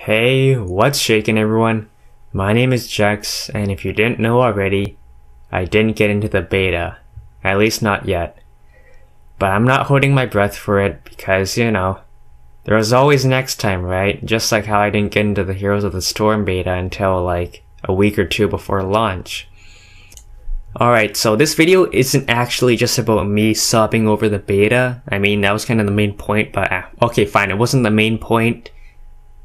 Hey, what's shaking everyone? My name is Jex, and if you didn't know already, I didn't get into the beta. At least not yet. But I'm not holding my breath for it because, there's always next time, right? Just like how I didn't get into the Heroes of the Storm beta until like a week or two before launch. Alright, so this video isn't actually just about me sobbing over the beta. I mean, that was kind of the main point, but okay, fine, it wasn't the main point.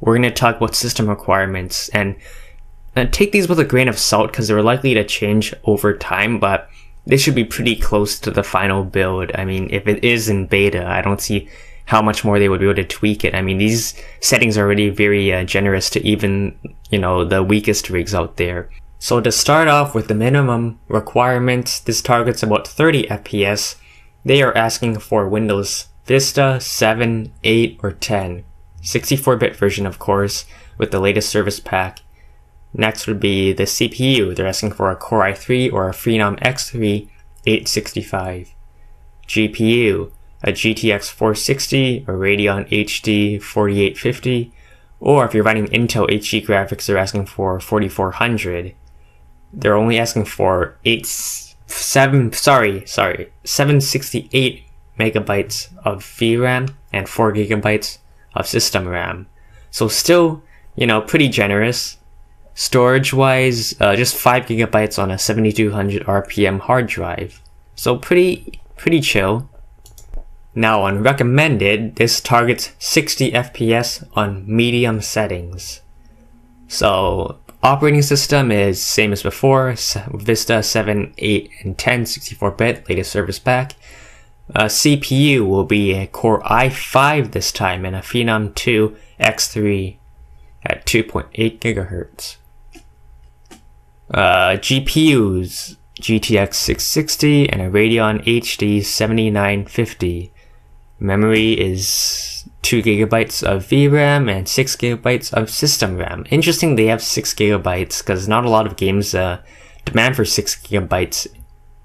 We're going to talk about system requirements, and take these with a grain of salt because they're likely to change over time, but they should be pretty close to the final build. I mean, if it is in beta, I don't see how much more they would be able to tweak it. I mean, these settings are already very generous to even, the weakest rigs out there. So to start off with the minimum requirements, this targets about 30 FPS. They are asking for Windows Vista 7, 8, or 10. 64-bit version, of course, with the latest service pack. Next would be the CPU. They're asking for a Core i3 or a Phenom X3 865. GPU, a GTX 460 or Radeon HD 4850, or if you're running Intel HD graphics, they're asking for 4400. They're only asking for 768 megabytes of VRAM and 4 gigabytes of system RAM. So still, pretty generous. Storage wise, just 5 gigabytes on a 7200 RPM hard drive. So pretty chill. Now on recommended, this targets 60 FPS on medium settings. So operating system is same as before, Vista 7, 8, and 10 64-bit, latest service pack. CPU will be a Core i5 this time and a Phenom 2 X3 at 2.8 GHz. GPUs, GTX 660 and a Radeon HD 7950. Memory is 2 gigabytes of VRAM and 6 gigabytes of system RAM. Interesting they have 6 gigabytes because not a lot of games demand for 6 gigabytes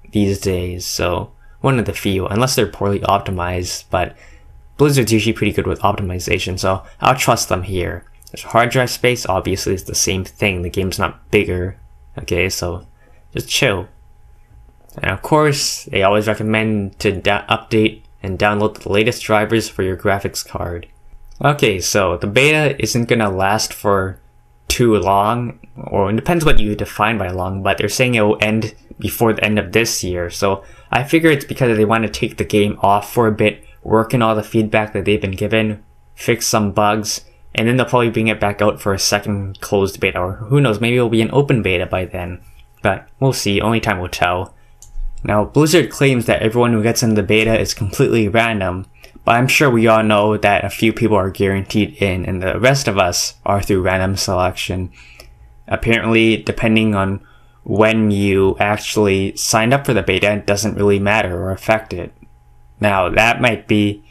these days, so one of the few, unless they're poorly optimized, but Blizzard's usually pretty good with optimization, so I'll trust them here. There's hard drive space, obviously it's the same thing, the game's not bigger, okay, so just chill. And of course, they always recommend to update and download the latest drivers for your graphics card. Okay, so the beta isn't gonna last for too long, or it depends what you define by long, but they're saying it will end before the end of this year, so I figure it's because they want to take the game off for a bit, work in all the feedback that they've been given, fix some bugs, and then they'll probably bring it back out for a second closed beta, or who knows, maybe it'll be an open beta by then. But we'll see, only time will tell. Now, Blizzard claims that everyone who gets into the beta is completely random, but I'm sure we all know that a few people are guaranteed in, and the rest of us are through random selection. Apparently, depending on when you actually signed up for the beta, it doesn't really matter or affect it. Now, that might be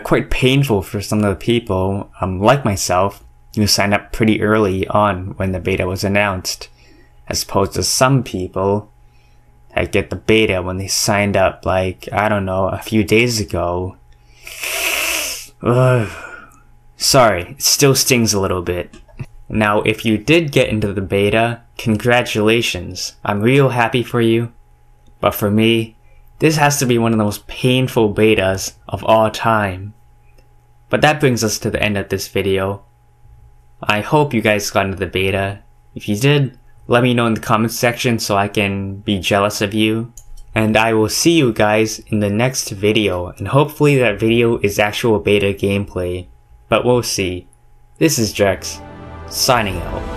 quite painful for some of the people, like myself, who signed up pretty early on when the beta was announced, as opposed to some people that get the beta when they signed up, like, I don't know, a few days ago. Ugh. Sorry, it still stings a little bit. Now, if you did get into the beta, congratulations. I'm real happy for you. But for me, this has to be one of the most painful betas of all time. But that brings us to the end of this video. I hope you guys got into the beta. If you did, let me know in the comments section so I can be jealous of you. And I will see you guys in the next video, and hopefully that video is actual beta gameplay. But we'll see. This is Jex, signing out.